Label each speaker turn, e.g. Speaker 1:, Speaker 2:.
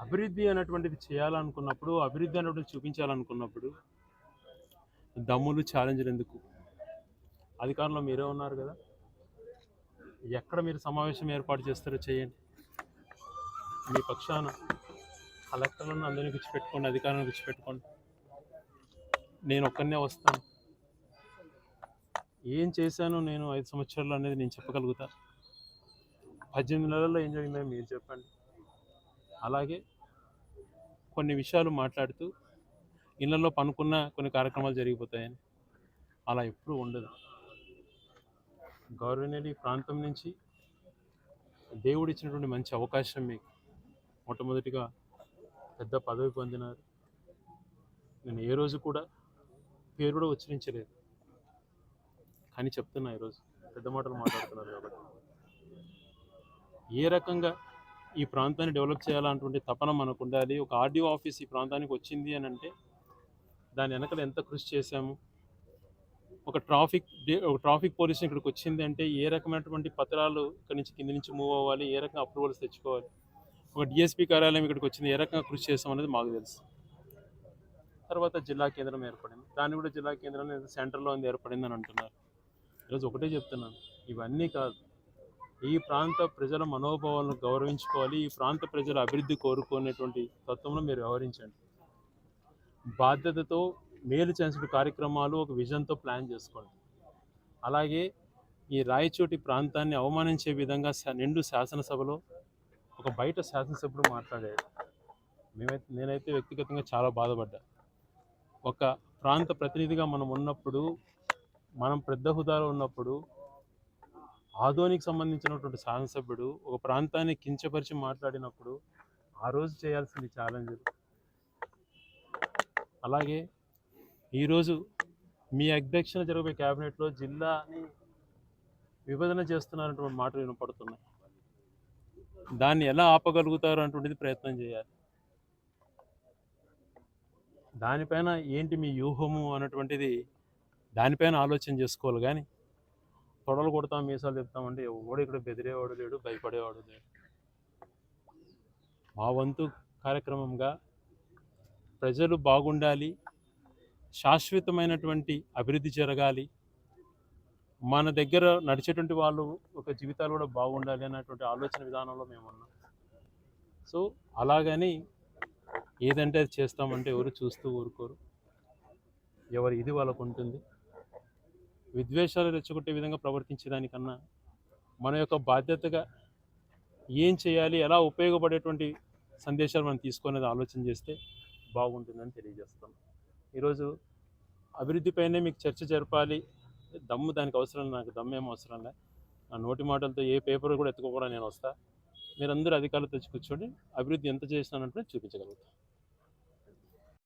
Speaker 1: అభివృద్ధి అనేటువంటిది చేయాలనుకున్నప్పుడు, అభివృద్ధి అనేటువంటిది చూపించాలనుకున్నప్పుడు దమ్ములు, ఛాలెంజ్‌లు ఎందుకు? అధికారంలో మీరే ఉన్నారు కదా! ఎక్కడ మీరు సమావేశం ఏర్పాటు చేస్తారో చేయండి. మీ పక్షాన కలెక్టర్లను అందరినీ కూర్చోపెట్టుకోండి, అధికారులను కూర్చోపెట్టుకోండి. నేను ఒక్కడినే వస్తాను. ఏం చేశాను నేను 5 సంవత్సరాలు అనేది నేను చెప్పగలుగుతా. 18 నెలల్లో ఏం జరిగిందో మీరు చెప్పండి. అలాగే కొన్ని విషయాలు మాట్లాడుతూ ఇళ్లలో పనుకున్న కొన్ని కార్యక్రమాలు జరిగిపోతాయని అలా ఎప్పుడూ ఉండదు. గౌరవనీయులు, ఈ ప్రాంతం నుంచి దేవుడు ఇచ్చినటువంటి మంచి అవకాశం మీకు. మొట్టమొదటిగా పెద్ద పదవి పొందినారు. నేను ఏ రోజు కూడా పేరు కూడా ఉచ్చరించలేదు, కానీ చెప్తున్నా ఈరోజు పెద్ద మాటలు మాట్లాడుతున్నారు కాబట్టి. ఏ రకంగా ఈ ప్రాంతాన్ని డెవలప్ చేయాలన్నటువంటి తపన మనకు ఉండాలి. ఒక ఆర్డీఓ ఆఫీస్ ఈ ప్రాంతానికి వచ్చింది అని అంటే దాని వెనకాల ఎంత కృషి చేశాము. ఒక ట్రాఫిక్ పోలీస్ ఇక్కడికి వచ్చింది అంటే ఏ రకమైనటువంటి పత్రాలు ఇక్కడి నుంచి కింద నుంచి మూవ్ అవ్వాలి, ఏ రకంగా అప్రూవల్స్ తెచ్చుకోవాలి. ఒక డిఎస్పీ కార్యాలయం ఇక్కడికి వచ్చింది, ఏ రకంగా కృషి చేస్తాం అనేది మాకు తెలుసు. తర్వాత జిల్లా కేంద్రం ఏర్పడింది, దాన్ని కూడా జిల్లా కేంద్రం సెంటర్లో ఉంది ఏర్పడింది అని అంటున్నారు. ఈరోజు ఒకటే చెప్తున్నాను, ఇవన్నీ కాదు. ఈ ప్రాంత ప్రజల మనోభావాలను గౌరవించుకోవాలి. ఈ ప్రాంత ప్రజల అభివృద్ధి కోరుకునేటువంటి తత్వంలో మీరు వ్యవహరించండి. బాధ్యతతో మేలు చేసిన కార్యక్రమాలు ఒక విజన్తో ప్లాన్ చేసుకోండి. అలాగే ఈ రాయచోటి ప్రాంతాన్ని అవమానించే విధంగా నిండు శాసనసభలో ఒక బయట శాసనసభ్యుడు మాట్లాడాడు. నేనైతే వ్యక్తిగతంగా చాలా బాధపడ్డా. ఒక ప్రాంత ప్రతినిధిగా మనం ఉన్నప్పుడు, మనం పెద్ద హుదాలో ఉన్నప్పుడు ఆదోనికి సంబంధించినటువంటి శాసనసభ్యుడు ఒక ప్రాంతాన్ని కించపరిచి మాట్లాడినప్పుడు ఆ రోజు చేయాల్సింది ఛాలెంజ్. అలాగే ఈరోజు మీ అధ్యక్షన జరిగే క్యాబినెట్లో జిల్లాని విభజన చేస్తున్నారన్నటువంటి మాటలు వినపడుతున్నాయి. దాన్ని ఎలా ఆపగలుగుతారు అన్నటువంటిది ప్రయత్నం చేయాలి. దానిపైన ఏంటి మీ వ్యూహము అన్నటువంటిది దానిపైన ఆలోచన చేసుకోవాలి. కానీ తొడలు కొడతాం, మీసాలు చెప్తామంటే ఎవడు ఇక్కడ బెదిరేవాడు లేడు, భయపడేవాడు లేడు. మా వంతు కార్యక్రమంగా ప్రజలు బాగుండాలి, శాశ్వతమైనటువంటి అభివృద్ధి జరగాలి, మన దగ్గర నడిచేటువంటి వాళ్ళు ఒక జీవితాలు కూడా బాగుండాలి అన్నటువంటి ఆలోచన విధానంలో మేము ఉన్నాం. సో అలాగని ఏదంటే అది చేస్తామంటే ఎవరు చూస్తూ ఊరుకోరు. ఎవరి ఇది వాళ్ళకు ఉంటుంది. విద్వేషాలు రెచ్చగొట్టే విధంగా ప్రవర్తించేదానికన్నా మన యొక్క బాధ్యతగా ఏం చేయాలి, ఎలా ఉపయోగపడేటువంటి సందేశాలు మనం తీసుకునేది ఆలోచన చేస్తే బాగుంటుందని తెలియజేస్తాం. ఈరోజు అభివృద్ధిపైనే మీకు చర్చ జరపాలి. దమ్ము దానికి అవసరం, నాకు దమ్మేం అవసరం లే. నా నోటి మాటలతో ఏ పేపర్ కూడా ఎత్తుకోకుండా నేను వస్తా. మీరందరూ అధికారులు తెచ్చి కూర్చోండి, అభివృద్ధి ఎంత చేసినానంటే చూపించగలుగుతాం.